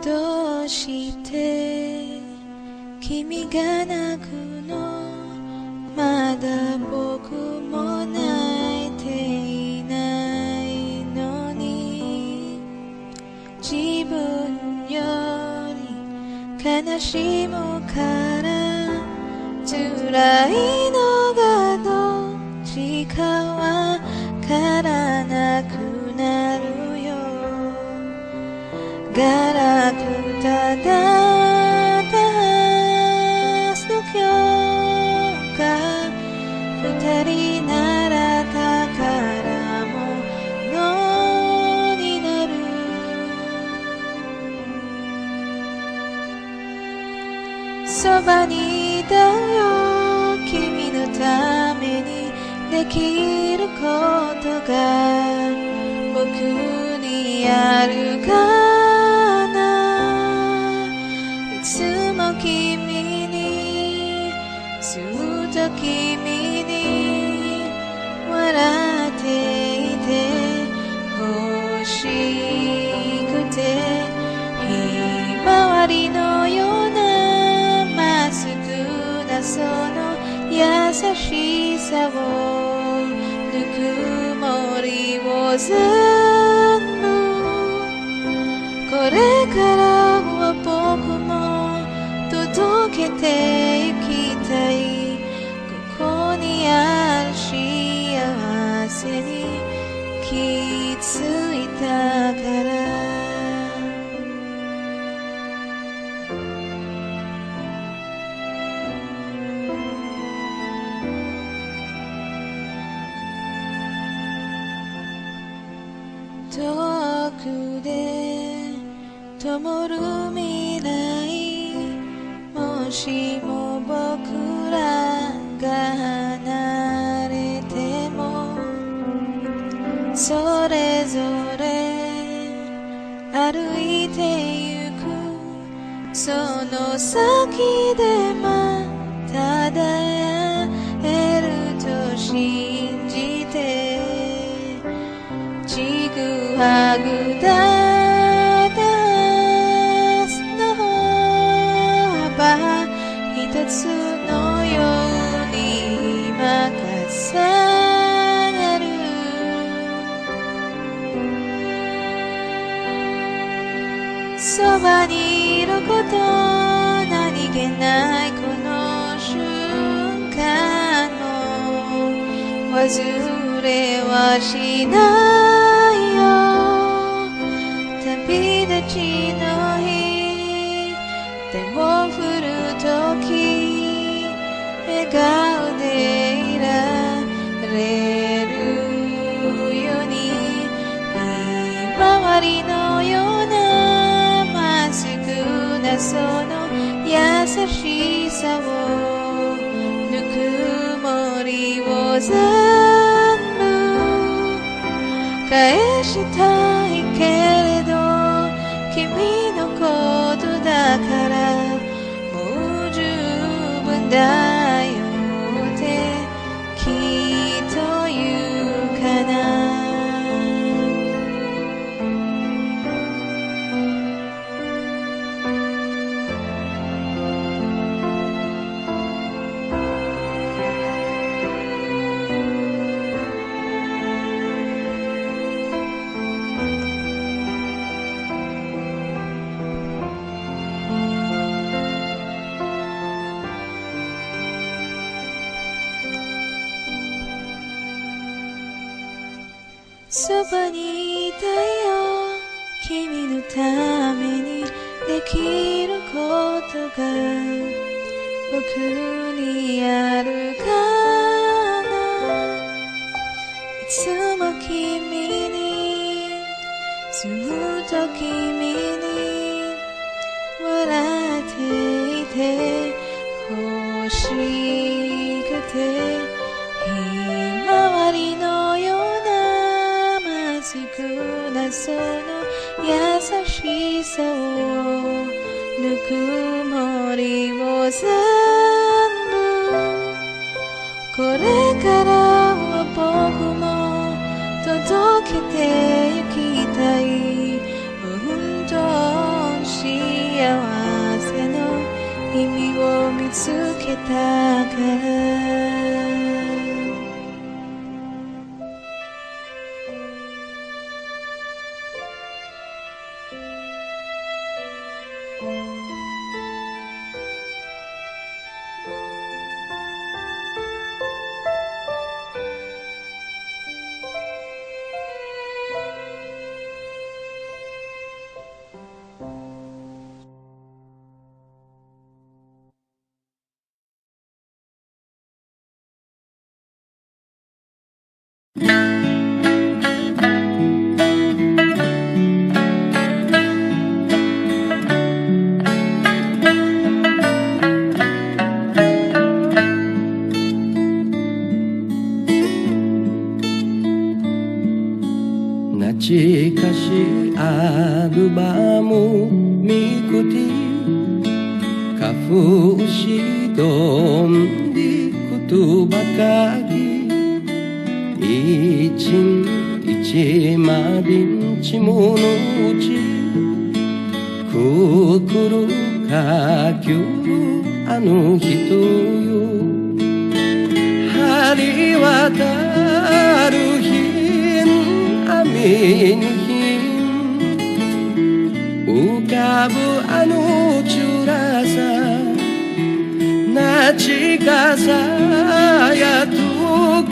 どうして君が泣くの？まだ僕も泣いていないのに、自分より悲しむから辛いのがどっちかわからなくなるよ。ガラクタだったストキョが二人なら宝物になる。そばにいたよ、君のためにできることが僕にあるかな。いつも君にずっと君に笑っていて欲しくて、ひまわりのようなまっすぐなその優しさをぬくもりを全部、これからは僕も届けてゆきたい。ここにある幸せに気づいたから。遠くで灯る未来、もしも僕らが離れても、それぞれ歩いてゆく、その先でまた出会えると信じて、ちぐはぐだったの幅一つのように今重なる。そばにいること、何気ないこの瞬間も忘れはしないよ。旅立ちの日、手を振るとき、笑顔でいられるように、ひまわりのようなまっすぐなその優しさを、ぬくもりを全部返したいけれど、君のことだからもう十分だよってきっと言うかな。そばにいたよ、君のためにできることが僕にあるかな。いつも君にずっと君に笑っていて欲しくて、ひまわりのようなまっすぐなその優しさを、ぬくもりを全部、これからは僕も届けてゆきたい。本当けたから懐かしいアルバム見くてカフシドンで言葉かき一日までんちものうちくくるかきゅるあの人よ針渡る日雨の日浮かぶあのチュラさなちかさやとく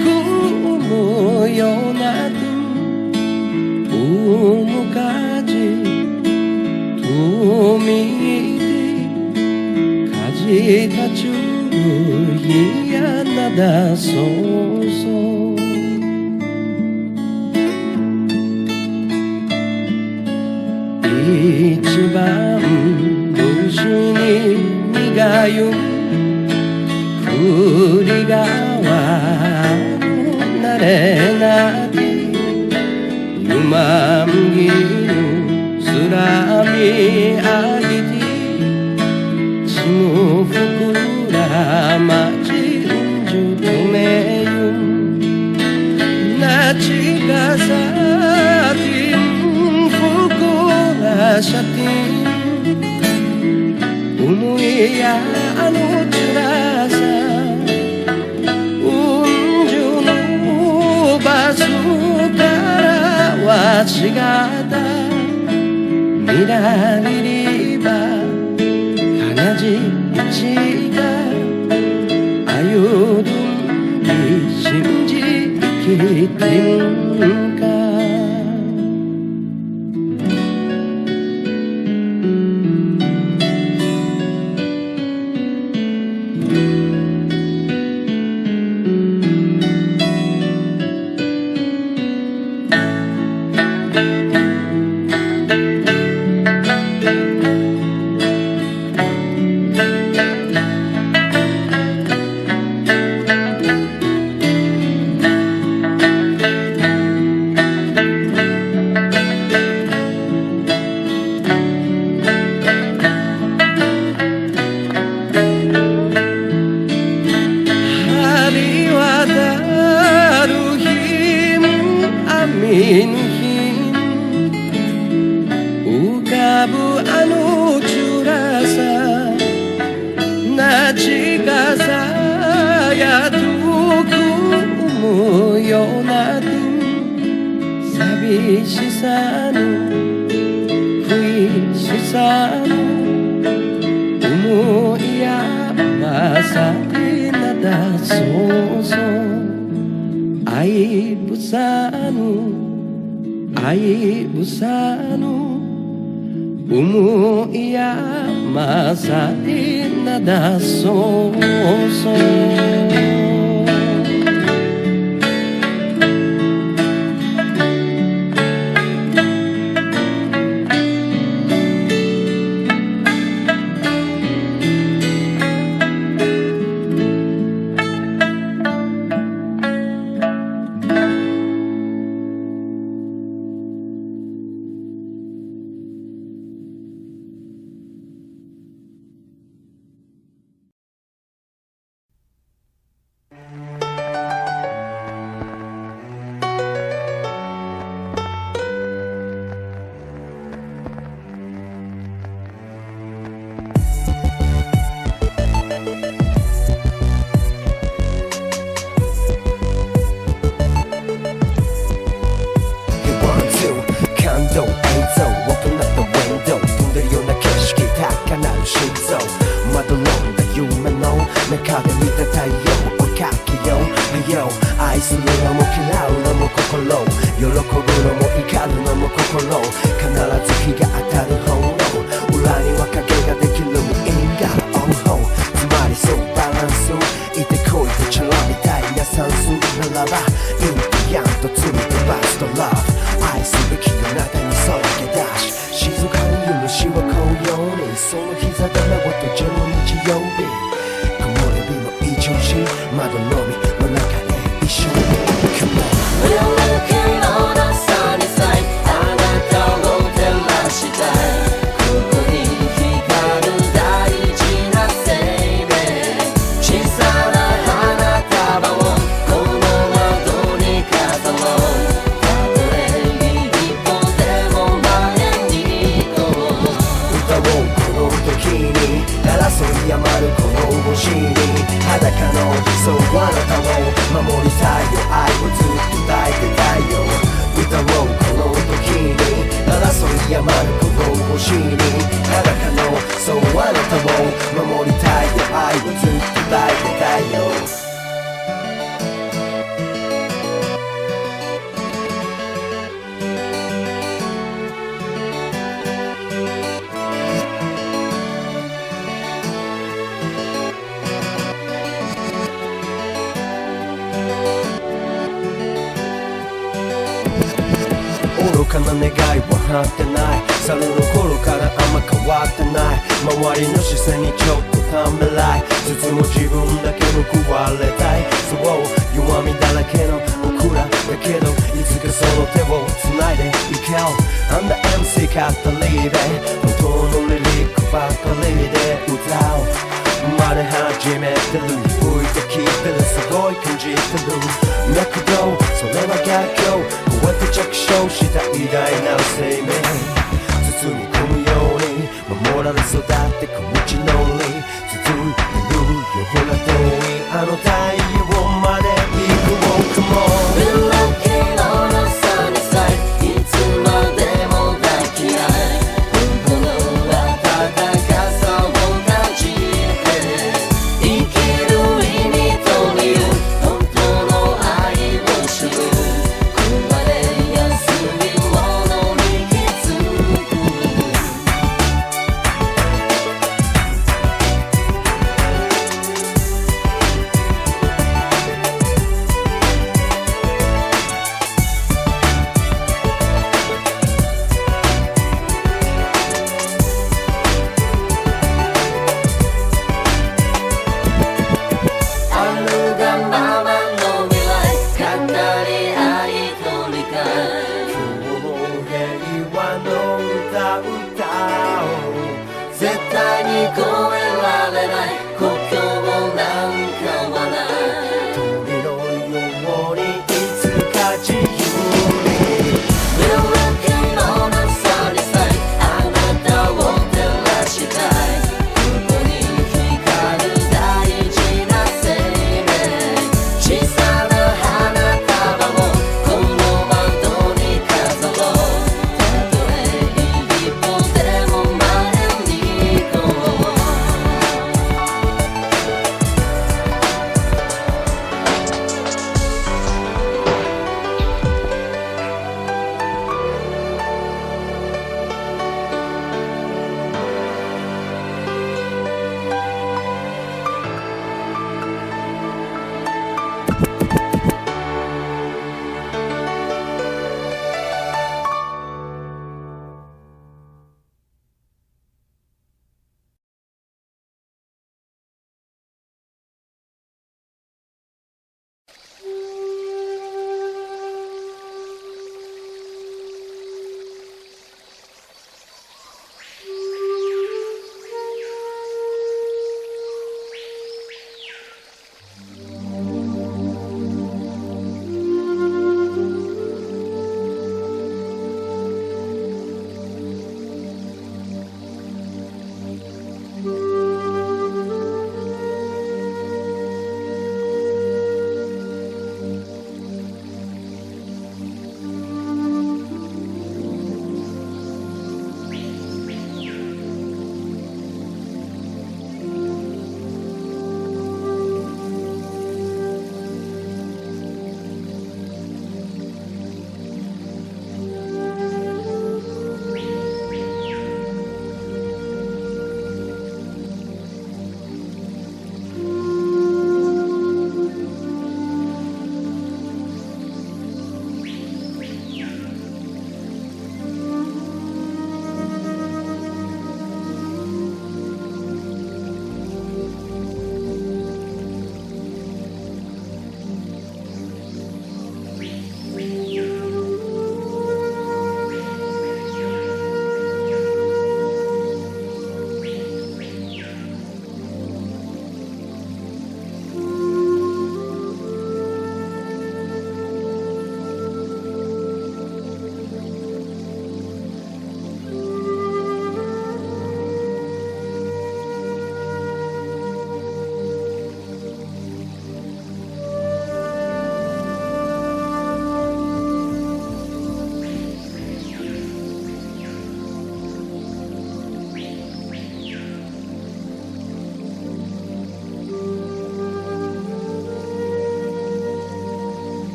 もよなておむかじとみてかじたちゅるひやなだそうそう一番無事に苦ゆ栗川なれなきゆまんぎぬすらみあぎてちむふくらまちうんじゅとめゆなちかさてシャティ思いやあのつらさうんじゅのバスからは違った未来にば悲しいちが歩んで信じ生きてんか浮かぶあのチュラさなちかさやとく思うような寂しさの不意しさの思いやまさでなだそうそう愛ぶさぬ愛ぶさぬ思いやまさでなだそうそう動映像 Open up the window 飛んでるような景色高鳴る心臓まどろんだ夢の中で見た太陽追いかけよう Hey yo 愛するのも嫌うのも心喜ぶのも怒るのも心必ず日が当たる方の裏には影ができる因果 On hold つまりそうバランスいてこいとチャラみたいな算数ならばインとヤンと罪とバスとラブ愛すべきあなたにさらけ出し静かに許しはこうようにその膝で目を閉じる日曜日木漏れ日の一押し窓のみの中で一緒に Come on We're looking on the sunny side あなたを照らしたいここに光る大事な生命小さな花束をこの窓に飾ろうたとえ一歩でも前に行こう歌おうこの時に争いやまるこの星に裸のそうあなたを守りたいよ愛をずっと伝えてたいよ歌おうこの時に争いやまるこの星に裸のそうあなたを守りたいよ愛をずっと伝えてたいよ愚かな願いは果てない猿の頃からあんま変わってない周りの視線にちょっとためらい包む自分だけ報われたいそう弱みだらけの僕らだけどいつかその手を繋いでいけよI'm the MC 語りで本当のリリックばかりで歌おう真似始めてる吹いて聞いてるすごい感じてる脈動それは逆境こうやって着想した偉大な生命包み込むように守られ育ってく道のり続いてるよほら遠いあの太陽まで行く Come on We're looking on the sunny side いつまでも抱き合いこの温かさを感じて生きる意味と理由本当の愛を知る壊れやすいものに気づくあるがままの未来語り合いと理解今日も平和の歌歌おう絶対に越えられない国境なんかはない鳥のようにいつか自由に We're looking on the sunny side あなたを照らしたいここに光る大事な生命小さな花束をこの窓に飾ろうたとえ一歩でも前に行こう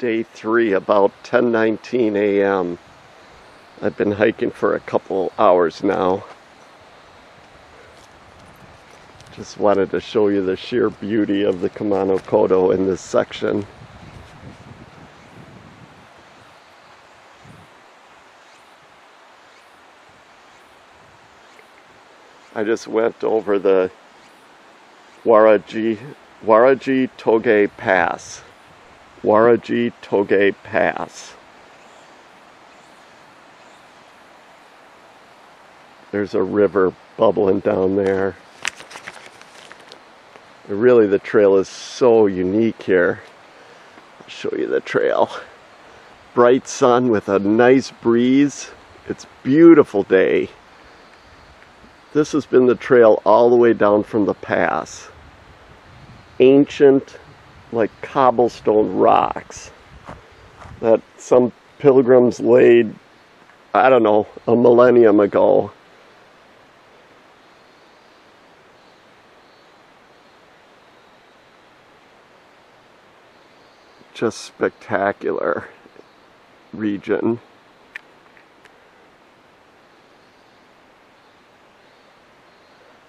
day 3, about 10:19 a.m. I've been hiking for a couple hours now. Just wanted to show you the sheer beauty of the Kumano Kodo in this section. I just went over the Waraji Toge Pass. Waraji Toge Pass. There's a river bubbling down there. Really, the trail is so unique here. I'll show you the trail. Bright sun with a nice breeze. It's a beautiful day. This has been the trail all the way down from the pass. Ancient, like cobblestone rocks that some pilgrims laid, I don't know, a millennium ago. Just spectacular region.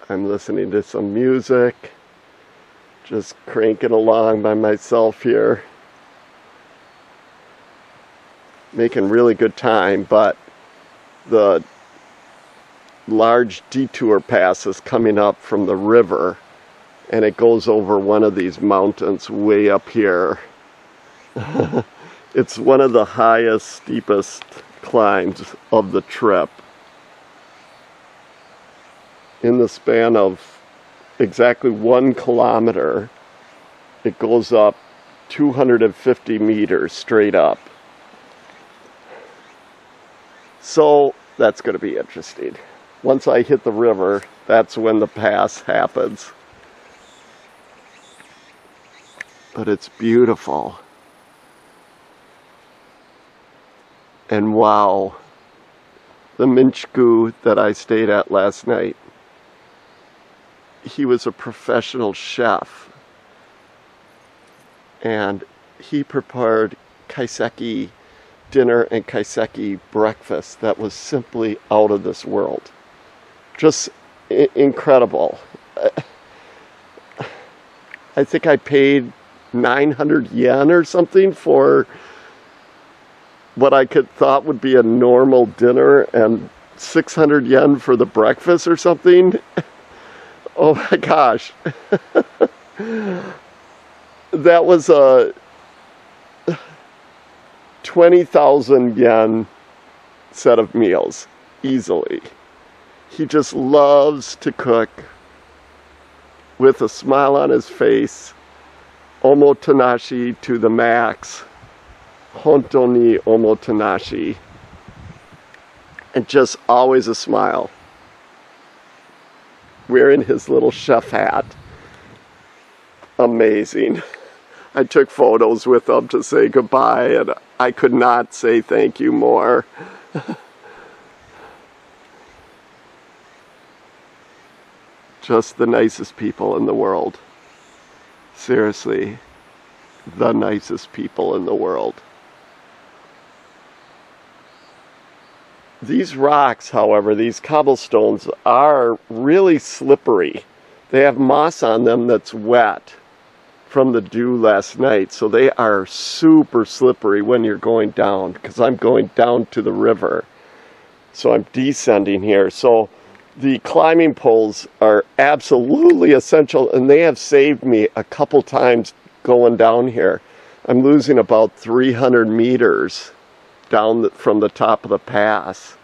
I'm listening to some music, just cranking along by myself here, making really good time, but the large detour pass is coming up from the river, and it goes over one of these mountains way up here. It's one of the highest, steepest climbs of the trip. In the span of exactly 1 kilometer, it goes up 250 meters straight up. So that's going to be interesting. Once I hit the river, that's when the pass happens. But it's beautiful. And wow, the Minchiku that I stayed at last night, he was a professional chef, and he prepared kaiseki dinner and kaiseki breakfast that was simply out of this world. Just incredible. I think I paid 900 yen or something for what I thought would be a normal dinner, and 600 yen for the breakfast or something. Oh my gosh. That was a 20,000 yen set of meals, easily. He just loves to cook with a smile on his face, omotenashi to the max, honto ni omotenashi, and just always a smile. Wearing his little chef hat. Amazing. I took photos with him to say goodbye, and I could not say thank you more. Just the nicest people in the world. Seriously, the nicest people in the world. These rocks, however, these cobblestones, are really slippery. They have moss on them that's wet from the dew last night, so they are super slippery when you're going down, because I'm going down to the river. So I'm descending here. So the climbing poles are absolutely essential, and they have saved me a couple times going down here. I'm losing about 300 meters down from the top of the pass.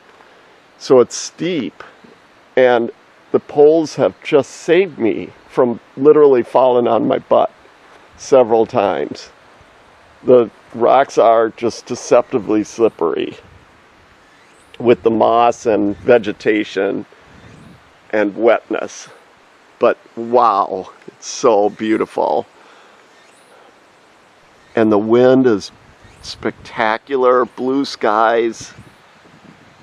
So it's steep, and the poles have just saved me from literally falling on my butt several times. The rocks are just deceptively slippery with the moss and vegetation and wetness. But wow, it's so beautiful. And the wind is spectacular, blue skies,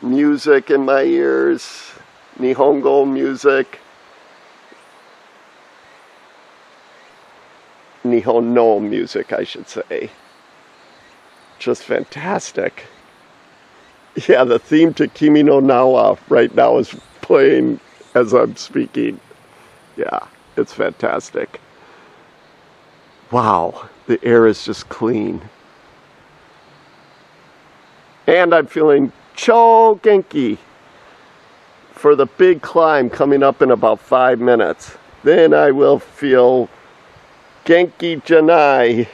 music in my ears, Nihongo music, Nihon no music, I should say. just fantastic. Yeah, the theme to Kimi no Nawa right now is playing as I'm speaking. Yeah, it's fantastic. Wow, the air is just clean. And I'm feeling cho genki for the big climb coming up in about 5 minutes. Then I will feel genki janai.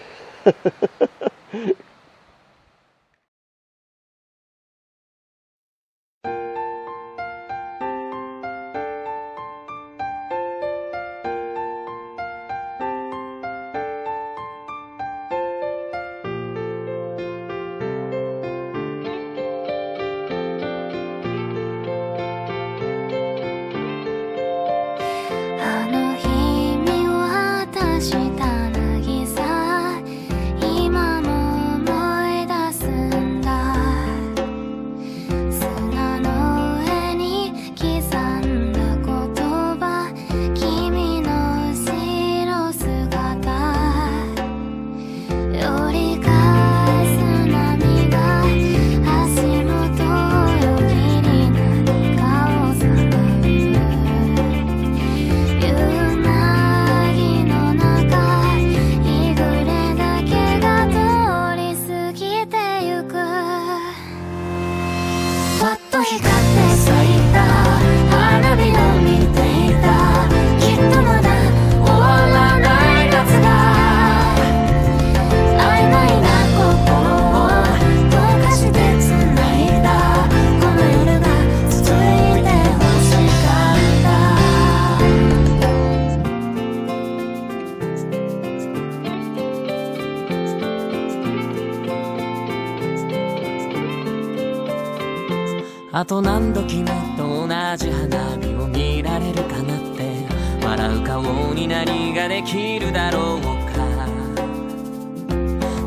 あと何度君と同じ花火を見られるかなって、笑う顔に何ができるだろうか。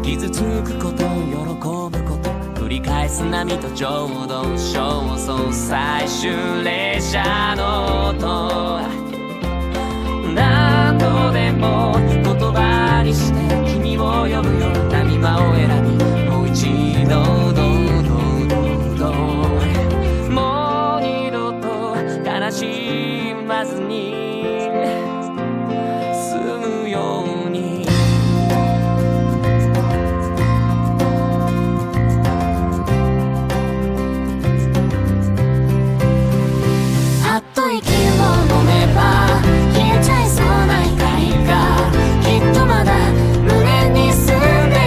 傷つくこと喜ぶこと繰り返す波とちょうど焦燥最終列車の音、何度でも言葉にして君を呼ぶよ。波間を選びもう一度悲しまずに済むように。あっと息を飲めば消えちゃいそうな怒りがきっとまだ胸に住んで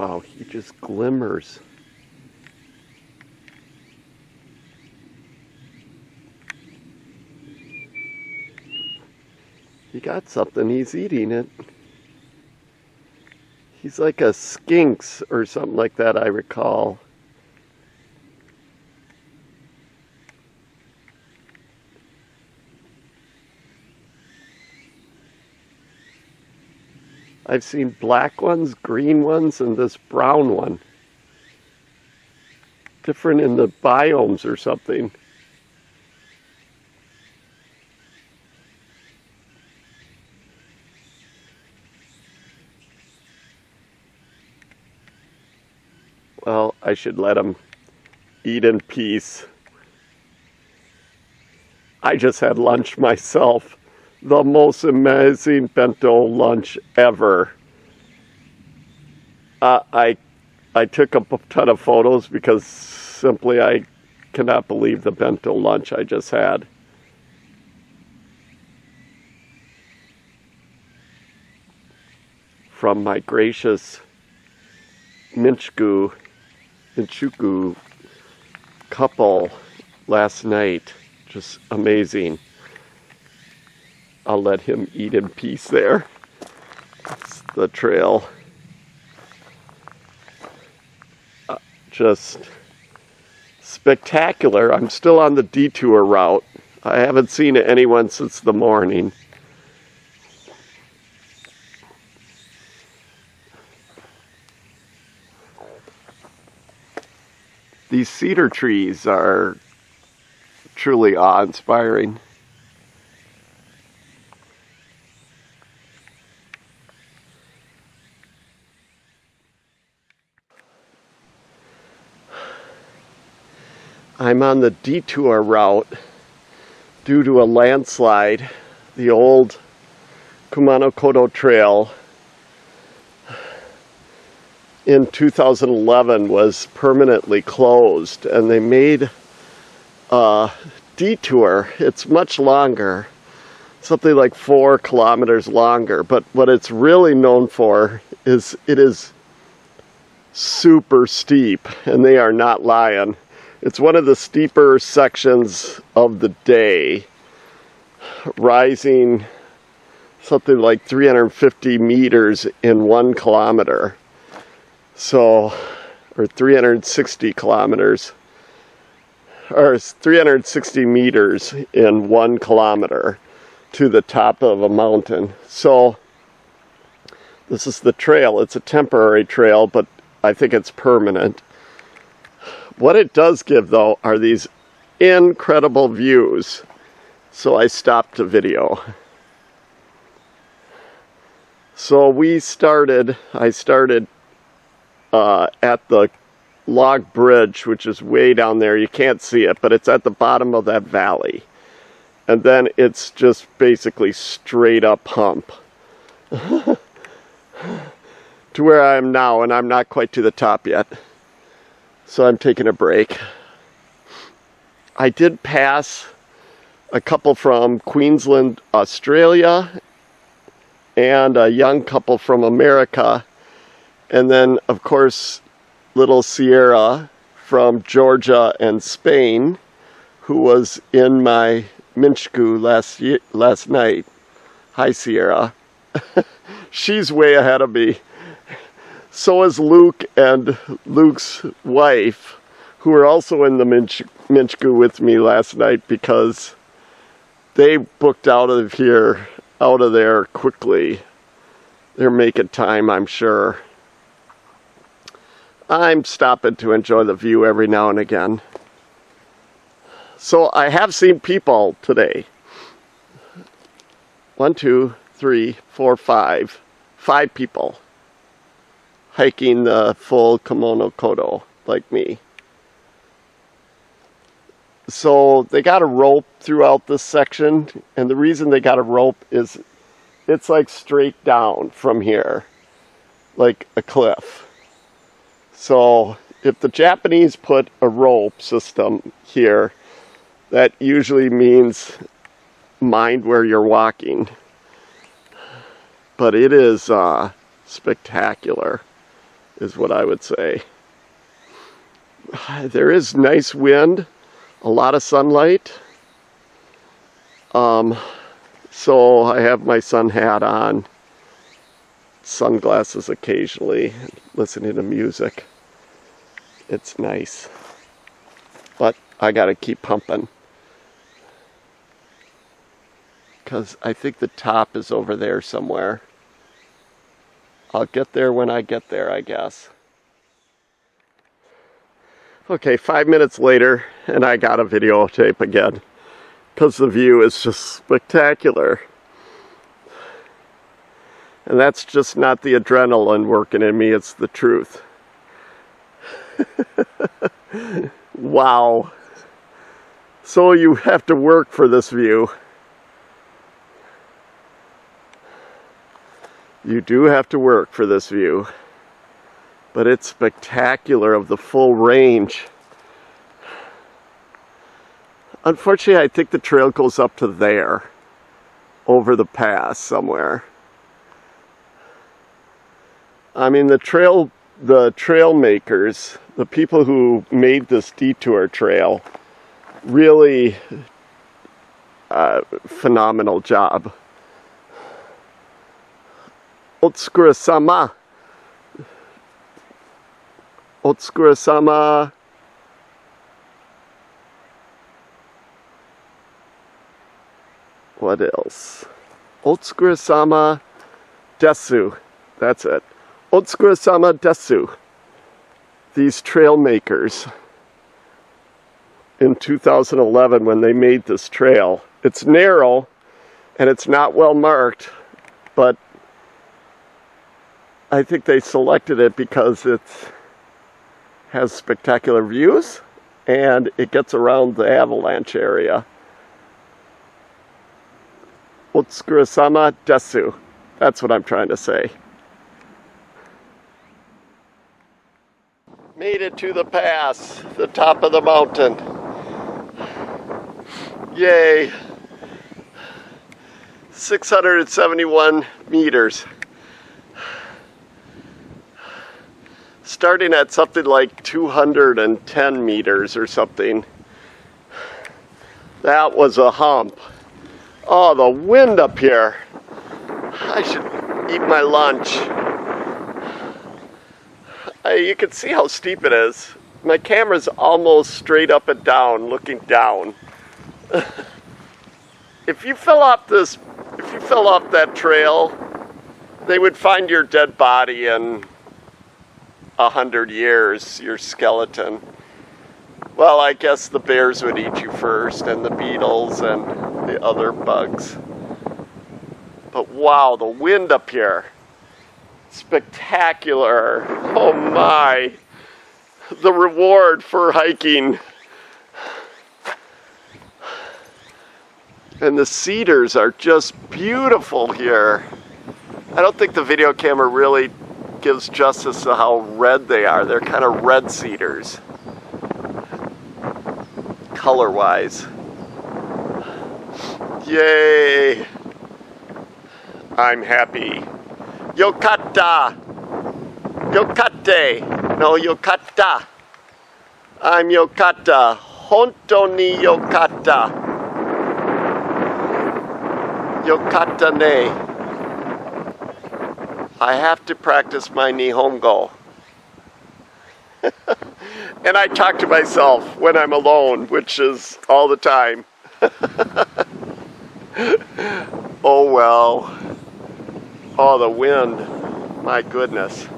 Wow, he just glimmers. He got something, he's eating it. He's like a skinx or something like that, I recall. I've seen black ones, green ones, and this brown one. Different in the biomes or something. Well, I should let him eat in peace. I just had lunch myself. The most amazing bento lunch ever. I took a ton of photos because simply I cannot believe the bento lunch I just had. From my gracious Minchuku couple last night. Just amazing. I'll let him eat in peace there. That's the trail. Just spectacular. I'm still on the detour route. I haven't seen anyone since the morning. These cedar trees are truly awe-inspiring. I'm on the detour route due to a landslide. The old Kumano Kodo trail in 2011 was permanently closed, and they made a detour. It's much longer, something like 4 kilometers longer, but what it's really known for is it is super steep, and they are not lying. It's one of the steeper sections of the day, rising something like 350 meters in 1 kilometer. So, or 360 kilometers, or 360 meters in 1 kilometer to the top of a mountain. So, this is the trail. It's a temporary trail, but I think it's permanent. What it does give, though, are these incredible views. So I stopped the video. So I started at the log bridge, which is way down there. You can't see it, but it's at the bottom of that valley. And then it's just basically straight up hump. To where I am now, and I'm not quite to the top yet. So I'm taking a break. I did pass a couple from Queensland, Australia, and a young couple from America. And then, of course, little Sierra from Georgia and Spain, who was in my Minchuku last night. Hi, Sierra. She's way ahead of me. So is Luke and Luke's wife, who were also in the Minchuku with me last night because they booked out of there quickly. They're making time, I'm sure. I'm stopping to enjoy the view every now and again. So I have seen people today. 1, 2, 3, 4, 5. 5 people hiking the full Kumano Kodo, like me. So they got a rope throughout this section, and the reason they got a rope is it's like straight down from here, like a cliff. So if the Japanese put a rope system here, that usually means mind where you're walking. But it is spectacular. is what I would say. There is nice wind, a lot of sunlight. So I have my sun hat on, sunglasses occasionally, listening to music. It's nice. But I gotta keep pumping, because I think the top is over there somewhere. I'll get there when I get there, I guess. Okay, 5 minutes later, and I got a videotape again, because the view is just spectacular. And that's just not the adrenaline working in me, it's the truth. Wow. So you have to work for this view. You do have to work for this view. But it's spectacular of the full range. Unfortunately, I think the trail goes up to there, over the pass somewhere. I mean, the trail makers, the people who made this detour trail, really phenomenal job. Otsukure-sama. Otsukure-sama. What else? Otsukure-sama desu. That's it. Otsukure-sama desu. These trail makers in 2011 when they made this trail. It's narrow and it's not well marked, but I think they selected it because it has spectacular views and it gets around the avalanche area. Otsukure-sama desu. That's what I'm trying to say. Made it to the pass, the top of the mountain. Yay. 671 meters. Starting at something like 210 meters or something. That was a hump. Oh, the wind up here. I should eat my lunch. You can see how steep it is. My camera's almost straight up and down, looking down. If you fell off that trail, they would find your dead body in 100 years, your skeleton. Well, I guess the bears would eat you first, and the beetles and the other bugs. But wow, the wind up here. Spectacular. Oh my. The reward for hiking. And the cedars are just beautiful here. I don't think the video camera really gives justice to how red they are. They're kind of red cedars, color-wise. Yay! I'm happy. Yokata! Yokate! No, yokata! I'm yokata. Honto ni yokata. Yokata ne. I have to practice my Nihongo. And I talk to myself when I'm alone, which is all the time. Oh well. Oh, the wind. My goodness.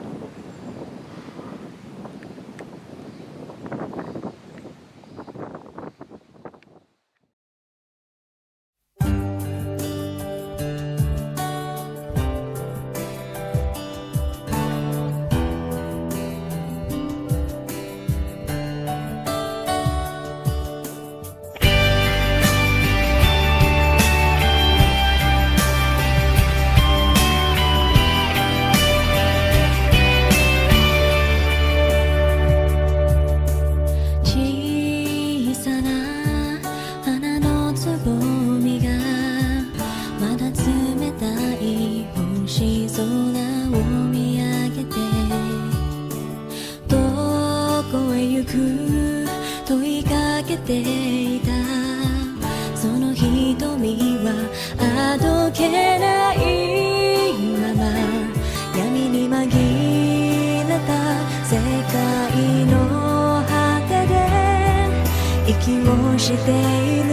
紛れた世界の果てで息をしている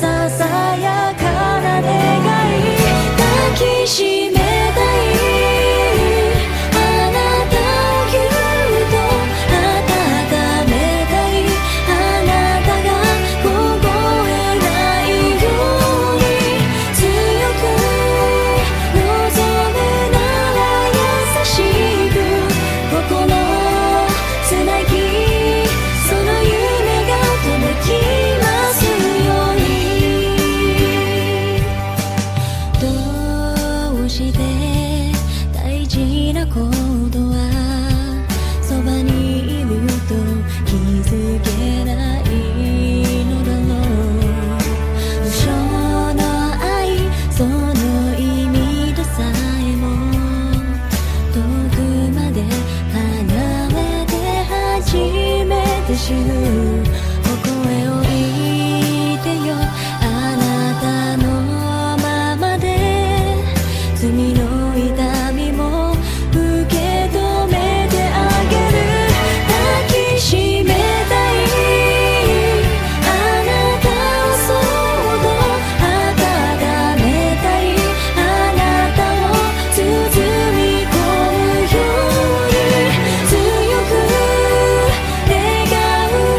ささやかな願い抱きしめたいあなたをぎゅっと温めたいあなたが凍えないように強く望むなら優しく心つなぎその夢が届きますようにどうして大事なことはそばにいると気づけないのだろう無償の愛その意味でさえも遠くまで離れて初めて知るお声を言ってよあなたのままで罪の痛みも受け止めてあげる抱きしめたいあなたをそっと温めたいあなたを包み込むように強く願う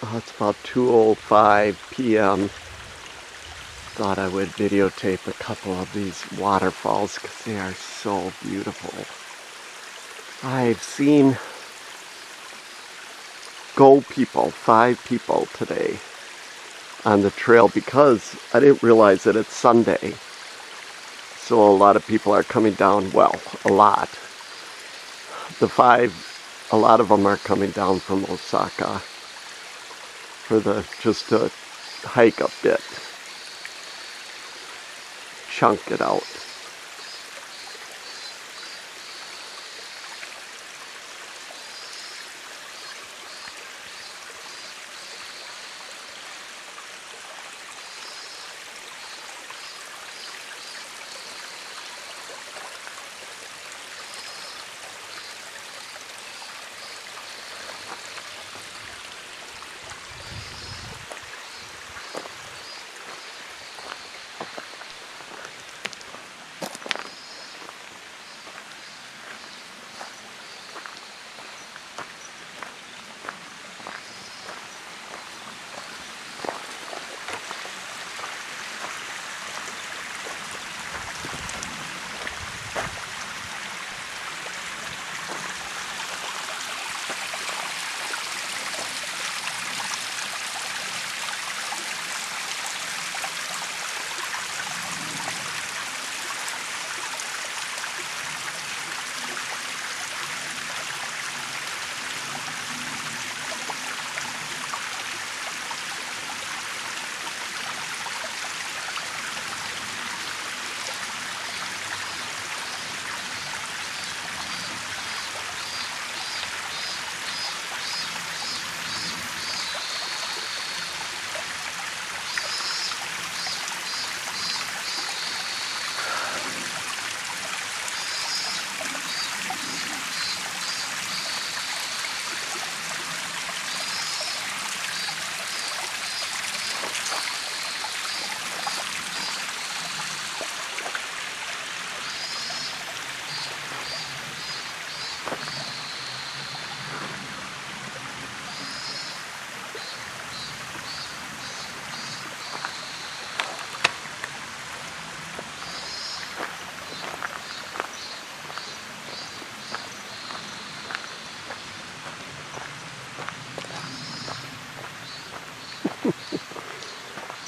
It's about 2:05 p.m. Thought I would videotape a couple of these waterfalls because they are so beautiful. I've seen 5 people today on the trail because I didn't realize that it's Sunday. So a lot of people are coming down, well, a lot. The 5, a lot of them are coming down from Osaka for just to hike a bit, chunk it out.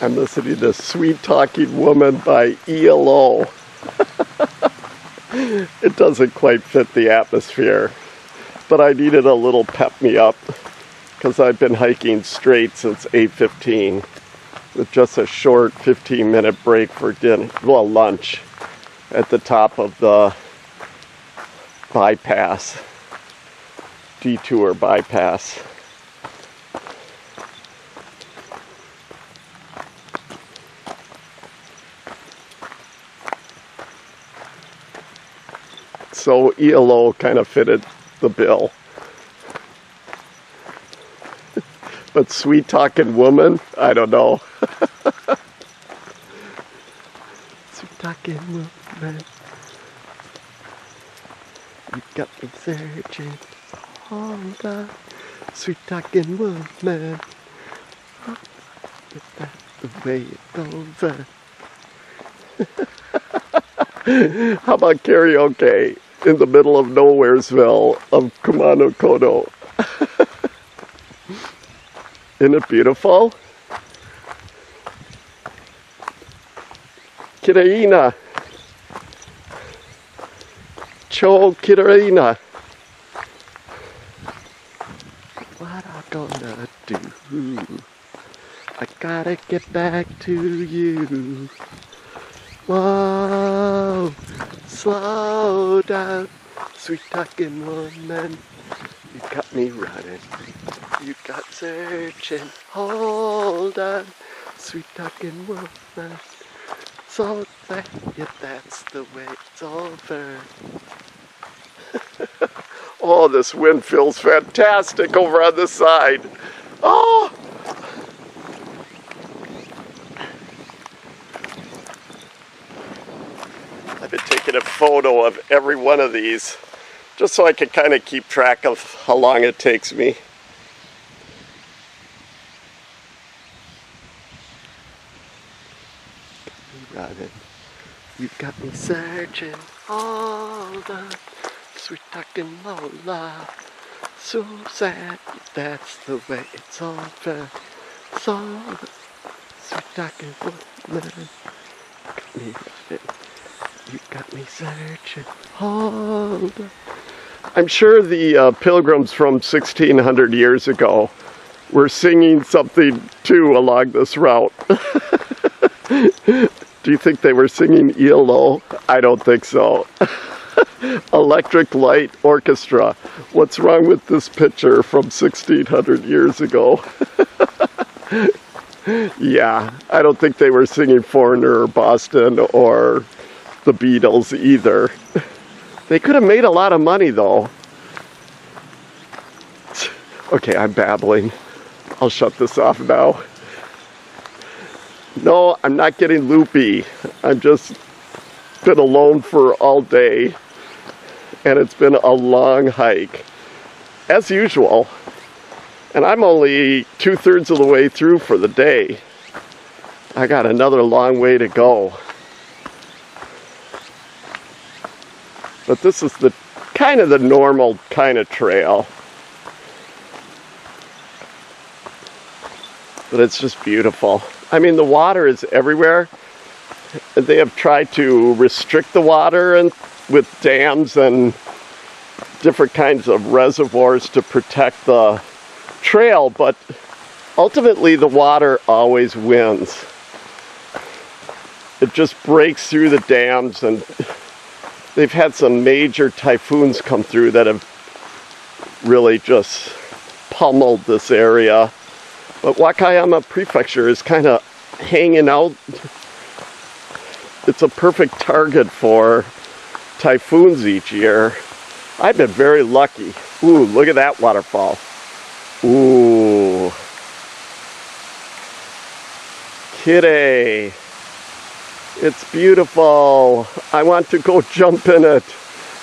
I'm listening to Sweet Talking Woman by ELO. It doesn't quite fit the atmosphere, but I needed a little pep me up because I've been hiking straight since 8:15 with just a short 15-minute break for dinner, well, lunch at the top of the bypass, detour bypass. So ELO kind of fitted the bill. But Sweet Talking Woman, I don't know. Sweet Talking Woman, you got me searching. Hold on, Sweet Talking Woman, is that the way it goes? How about karaoke in the middle of Nowheresville of Kumano Kodo? Isn't it beautiful? Kireina. Cho kireina. What I gonna do? I gotta get back to you. Whoa, slow down, sweet talking woman. You got me running, you got searching. Hold on, sweet talking woman. So that, yeah, that's the way it's over. Oh, this wind feels fantastic over on this side. Oh! I've been taking a photo of every one of these just so I can kind of keep track of how long it takes me. got me searching all the sweet talking Lola. So sad, that's the way it's all been. So sweet talking Lola. Got me running. You got me searching all the... I'm sure the pilgrims from 1600 years ago were singing something too along this route. Do you think they were singing ELO? I don't think so. Electric Light Orchestra. What's wrong with this picture from 1600 years ago? Yeah, I don't think they were singing Foreigner or Boston or the Beatles either. They could have made a lot of money though. Okay, I'm babbling. I'll shut this off now. No, I'm not getting loopy. I've just been alone for all day. And it's been a long hike. As usual. And I'm only 2/3 of the way through for the day. I got another long way to go. But this is the kind of the normal kind of trail. But it's just beautiful. I mean, the water is everywhere. They have tried to restrict the water and with dams and different kinds of reservoirs to protect the trail, but ultimately the water always wins. It just breaks through the dams, and they've had some major typhoons come through that have really just pummeled this area. But Wakayama Prefecture is kind of hanging out. It's a perfect target for typhoons each year. I've been very lucky. Ooh, look at that waterfall. Ooh. Kirei. It's beautiful. I want to go jump in it.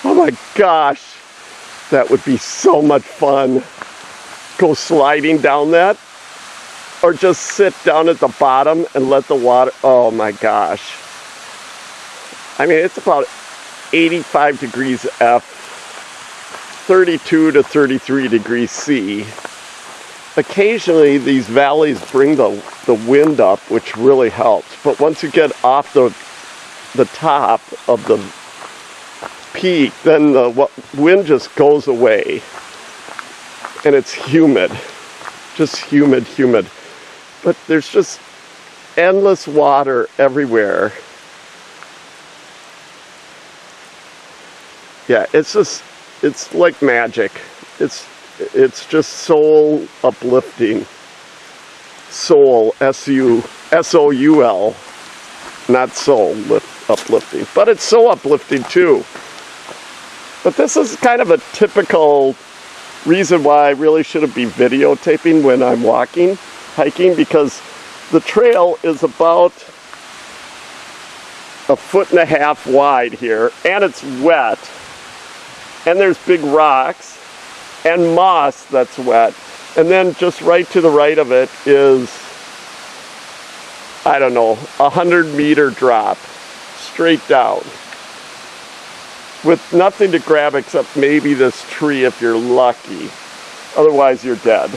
Oh my gosh. That would be so much fun. Go sliding down that. Or just sit down at the bottom and let the water... Oh my gosh. I mean, it's about 85 degrees F, 32 to 33 degrees C. Occasionally, these valleys bring the wind up, which really helps. But once you get off the top of the peak, then the wind just goes away. And it's humid. Just humid. But there's just endless water everywhere. Yeah, it's like magic. It's just soul uplifting. Soul, S-O-U-L, not soul uplifting. But it's so uplifting too. But this is kind of a typical reason why I really shouldn't be videotaping when I'm hiking, because the trail is about 1.5 feet wide here, and it's wet. And there's big rocks and moss that's wet. And then just right to the right of it is, I don't know, 100-meter drop straight down with nothing to grab except maybe this tree if you're lucky. Otherwise, you're dead.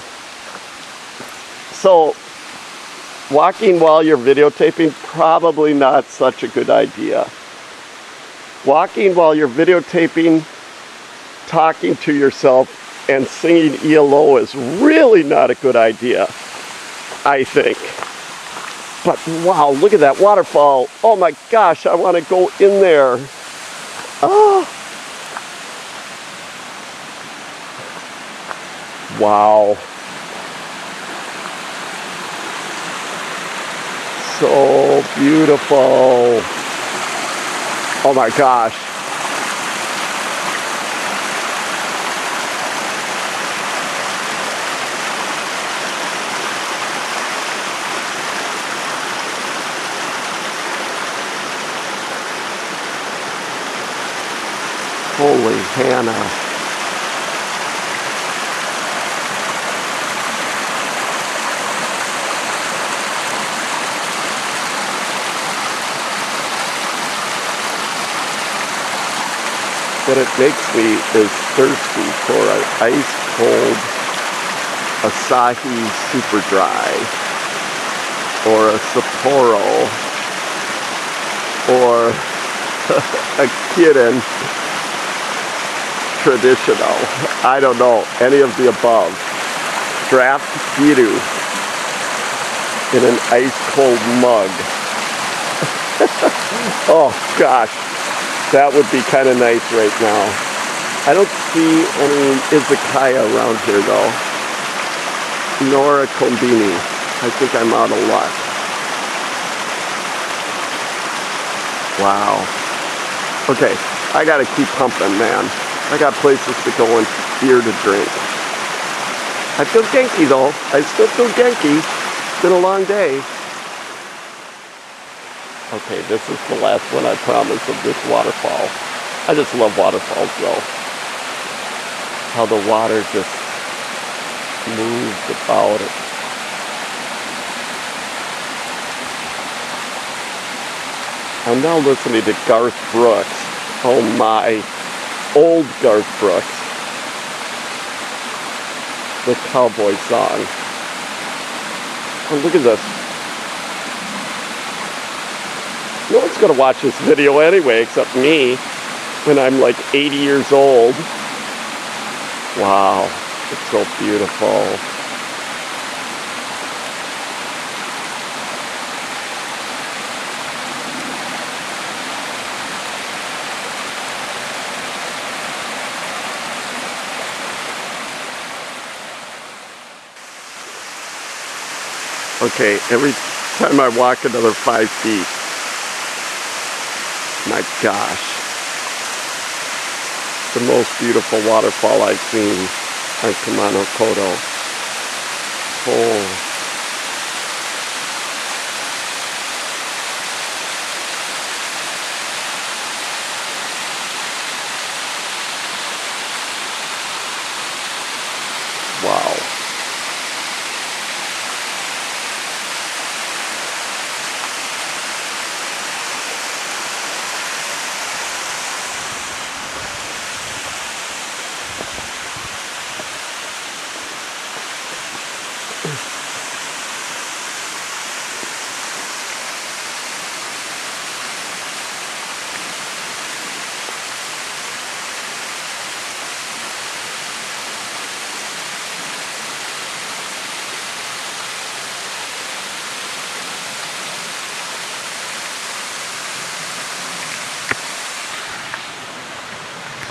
So, walking while you're videotaping, probably not such a good idea. Walking while you're videotaping, talking to yourself, and singing ELO is really not a good idea, I think. But wow, look at that waterfall. Oh my gosh, I want to go in there. Oh. Wow. So beautiful. Oh my gosh. Holy Hannah. what it makes me is thirsty for an ice-cold Asahi Super Dry, or a Sapporo, or a Kirin Traditional. I don't know, any of the above. Draft Biru in an ice-cold mug. Oh gosh, that would be kind of nice right now. I don't see any izakaya around here though, nor a kombini. I think I'm out of luck. Wow. Okay, I gotta keep pumping, man. I got places to go and beer to drink. I feel genki though. I still feel genki. It's been a long day. Okay, this is the last one I promise of this waterfall. I just love waterfalls though. How the water just moves about it. I'm now listening to Garth Brooks. Oh my, old Garth Brooks. The cowboy song. Oh, look at this. No one's gonna watch this video anyway except me when I'm like 80 years old. Wow, it's so beautiful. Okay, every time I walk another 5 feet, my gosh, the most beautiful waterfall I've seen on Kumano Kodo. Oh. Wow.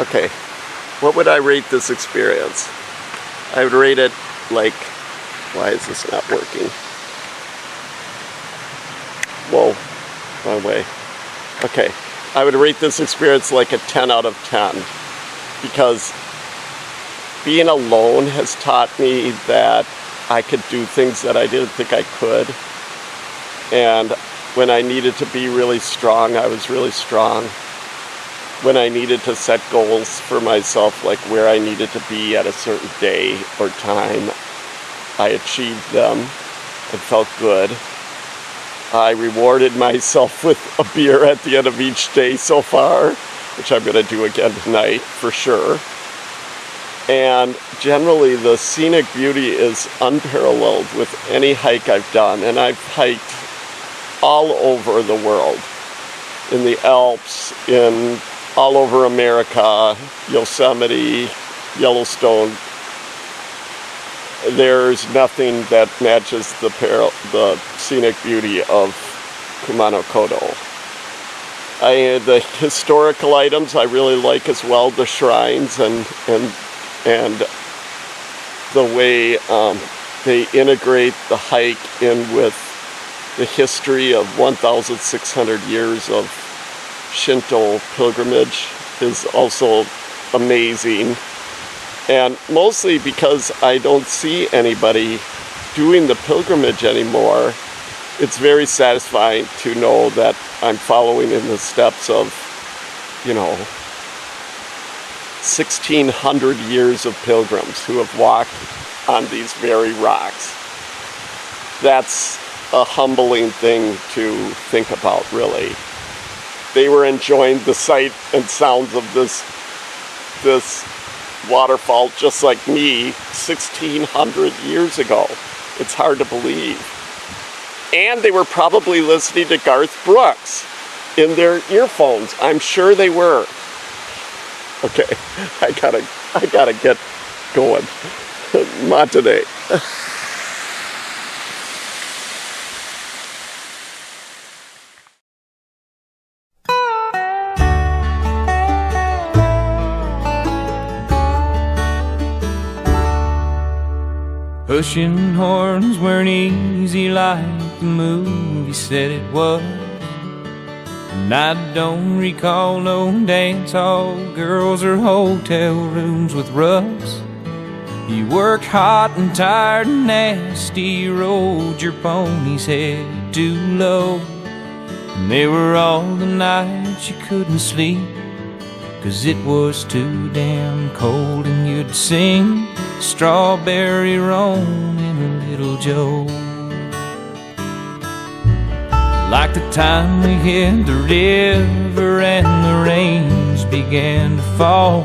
Okay, what would I rate this experience? I would rate it like, why is this not working? Whoa, wrong way. Okay, I would rate this experience like a 10 out of 10 because being alone has taught me that I could do things that I didn't think I could. And when I needed to be really strong, I was really strong. When I needed to set goals for myself, like where I needed to be at a certain day or time, I achieved them. It felt good. I rewarded myself with a beer at the end of each day so far, which I'm going to do again tonight for sure. And generally the scenic beauty is unparalleled with any hike I've done. And I've hiked all over the world, in the Alps, all over America, Yosemite, Yellowstone. There's nothing that matches the scenic beauty of Kumano Kodo. The historical items I really like as well, the shrines and the way they integrate the hike in with the history of 1,600 years of Shinto pilgrimage is also amazing. And mostly because I don't see anybody doing the pilgrimage anymore, it's very satisfying to know that I'm following in the steps of, 1,600 years of pilgrims who have walked on these very rocks. That's a humbling thing to think about, really. They were enjoying the sight and sounds of this this waterfall just like me 1,600 years ago. It's hard to believe. And they were probably listening to Garth Brooks in their earphones. I'm sure they were. Okay, I gotta get going. Matane. Pushing horns weren't easy like the movie said it was. And I don't recall no dance hall girls or hotel rooms with rugs. You worked hot and tired and nasty, rode your pony's head too low. And they were all the nights you couldn't sleep, 'cause it was too damn cold, and you'd sing Strawberry Roan in a Little Joe. Like the time we hit the river and the rains began to fall,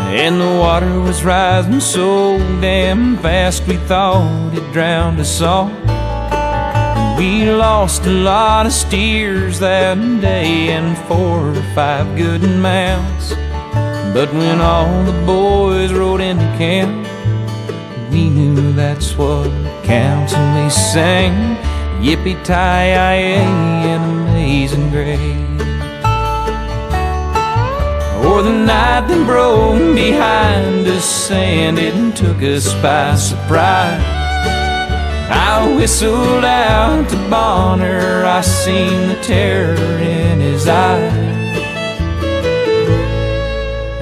and the water was rising so damn fast we thought it drowned us all. We lost a lot of steers that day and 4 or 5 good mounts. But when all the boys rode into camp, we knew that's what counts, and we sang Yippee-Ki-Yay and Amazing Grace. Or the night that broke behind us and it took us by surprise, I whistled out to Bonner, I seen the terror in his eyes.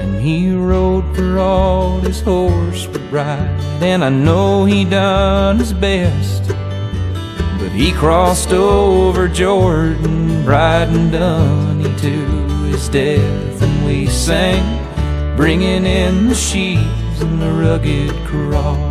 And he rode for all his horse would ride, and I know he done his best. But he crossed over Jordan, riding Dunny to his death. And we sang, bringing in the sheaves and the rugged cross.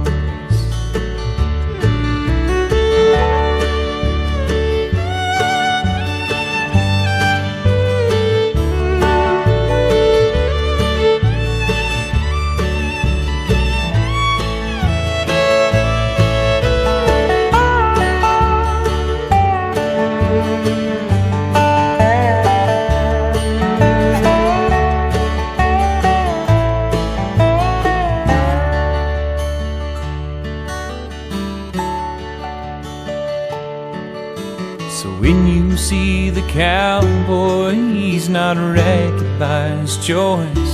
When you see the cowboy, he's not wrecked by his choice.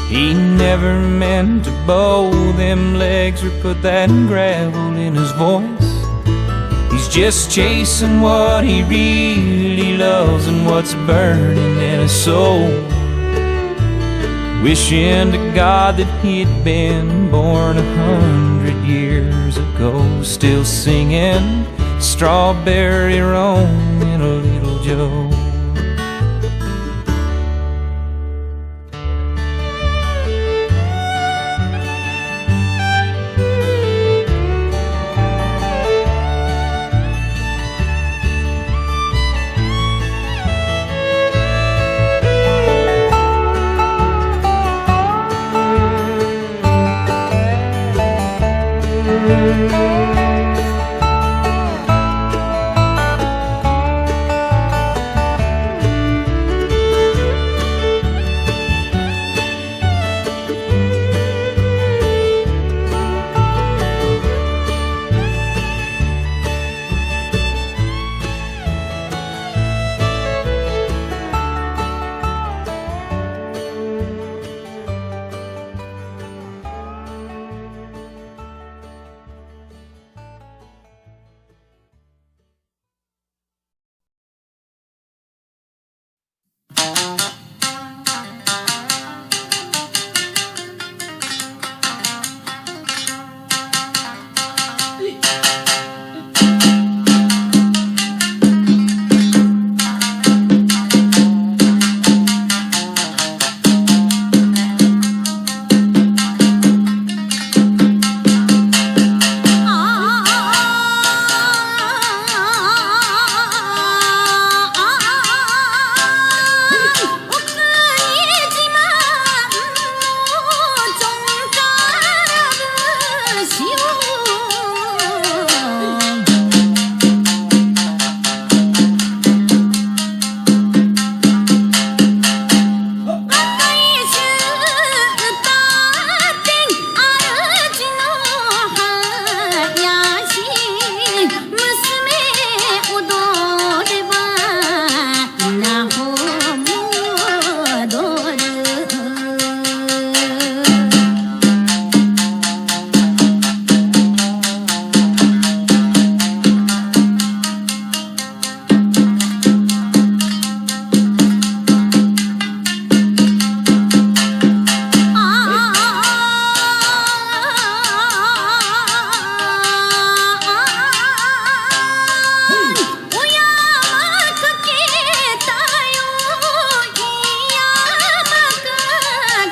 He never meant to bow them legs or put that gravel in his voice. He's just chasing what he really loves and what's burning in his soul, wishing to God that he'd been born 100 years ago, still singing Strawberry Roan in a Little Joe.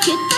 「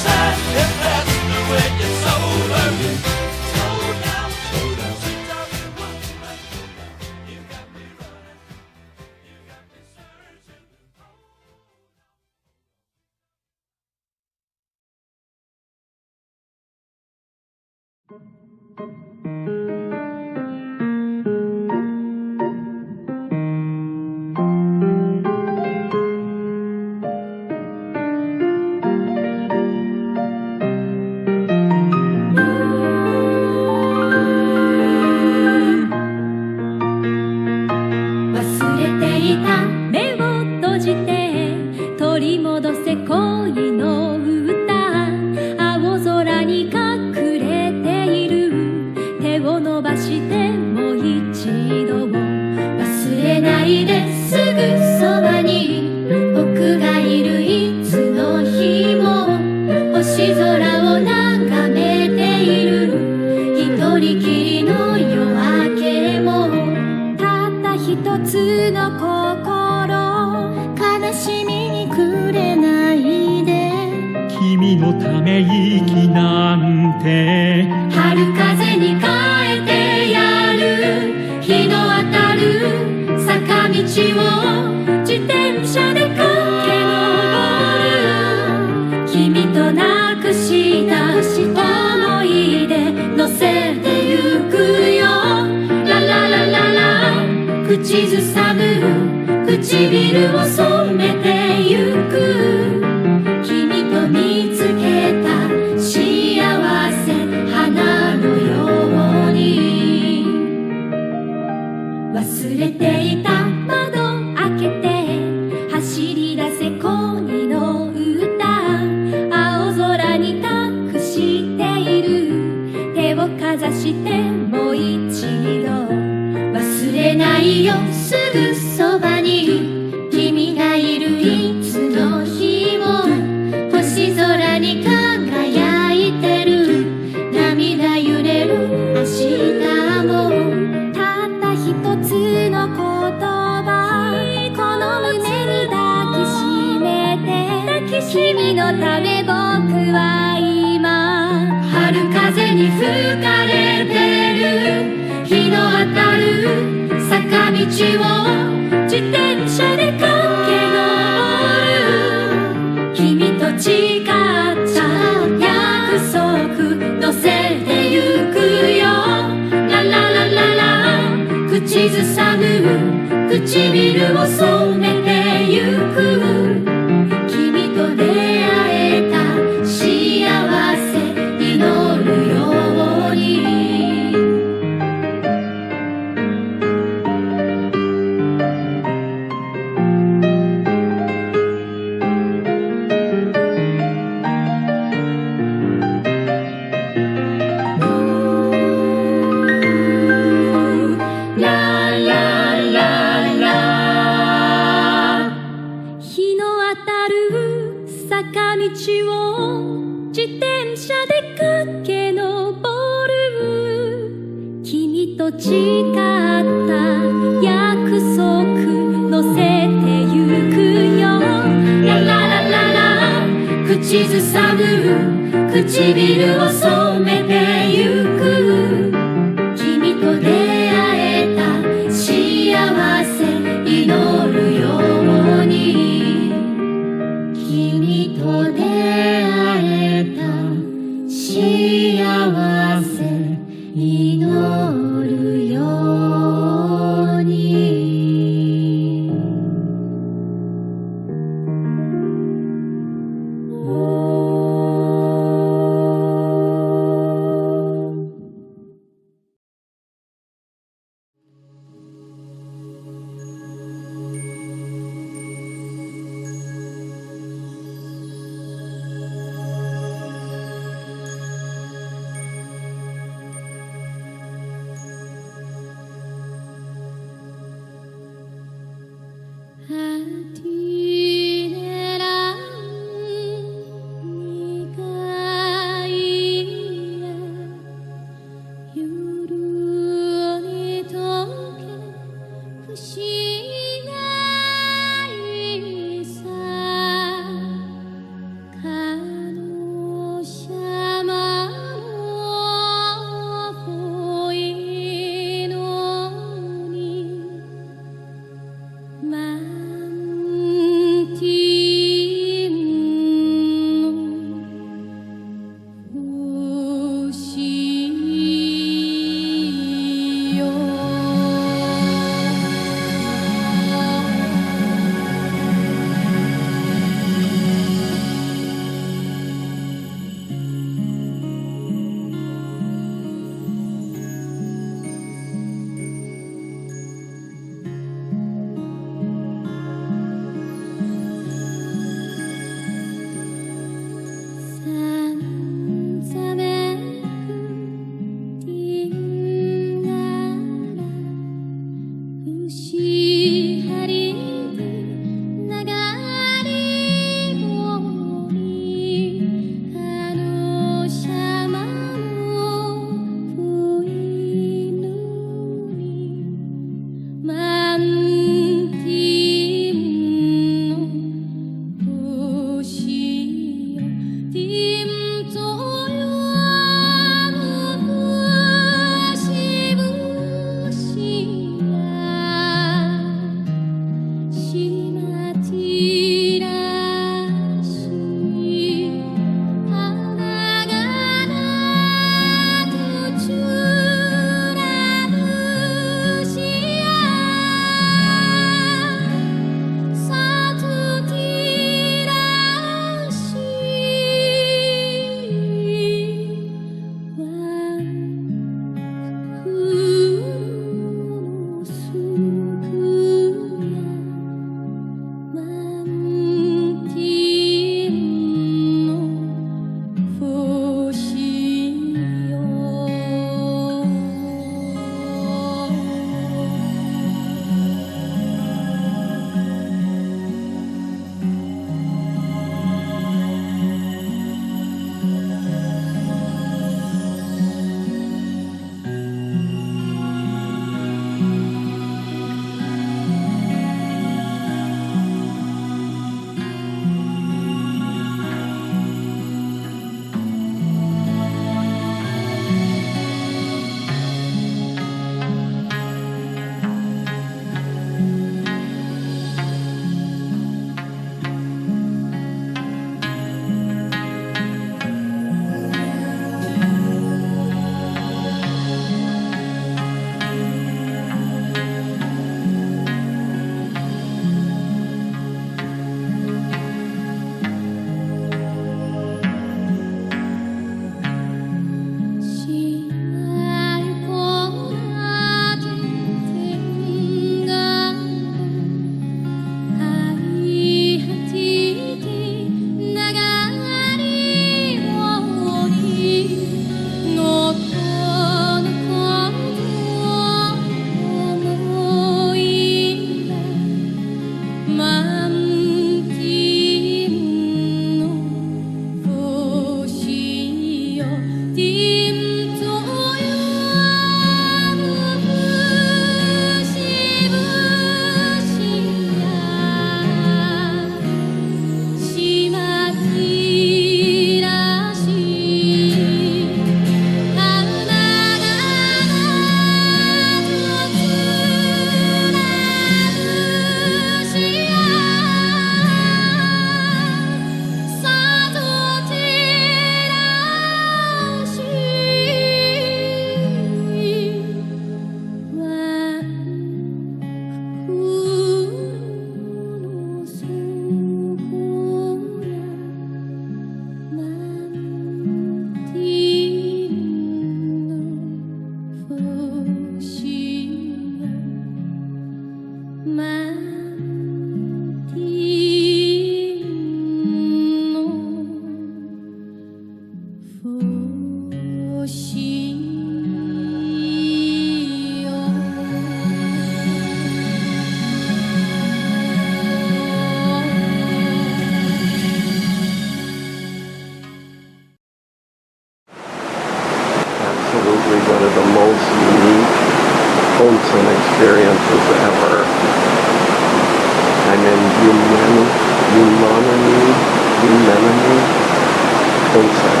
onsen.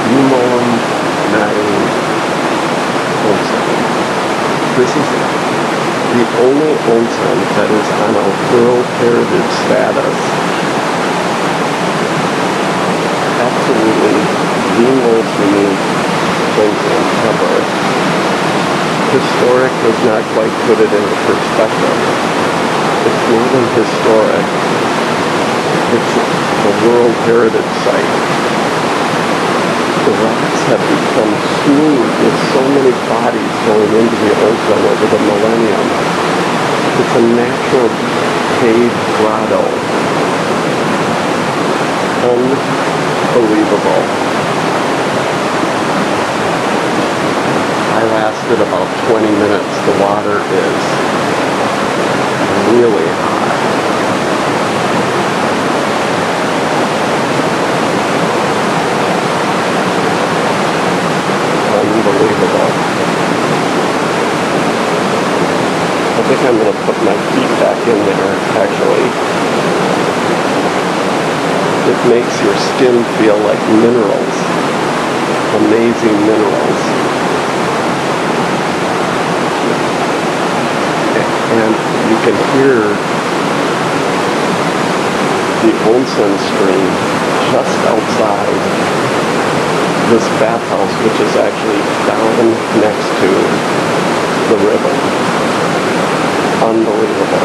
Yumon Nai Onsen. This is the only onsen that is on a World Heritage status. Absolutely the most unique onsen ever. Historic does not quite put it into perspective. It's more than historic. It's a World Heritage Site. The rocks have become smooth with so many bodies going into the onsen over the millennium. It's a natural cave grotto. Unbelievable. I lasted about 20 minutes. The water is really hot. Unbelievable. I think I'm going to put my feet back in there, actually. It makes your skin feel like minerals. Amazing minerals. And you can hear the onsen stream just outside this bathhouse, which is actually down next to the river. Unbelievable.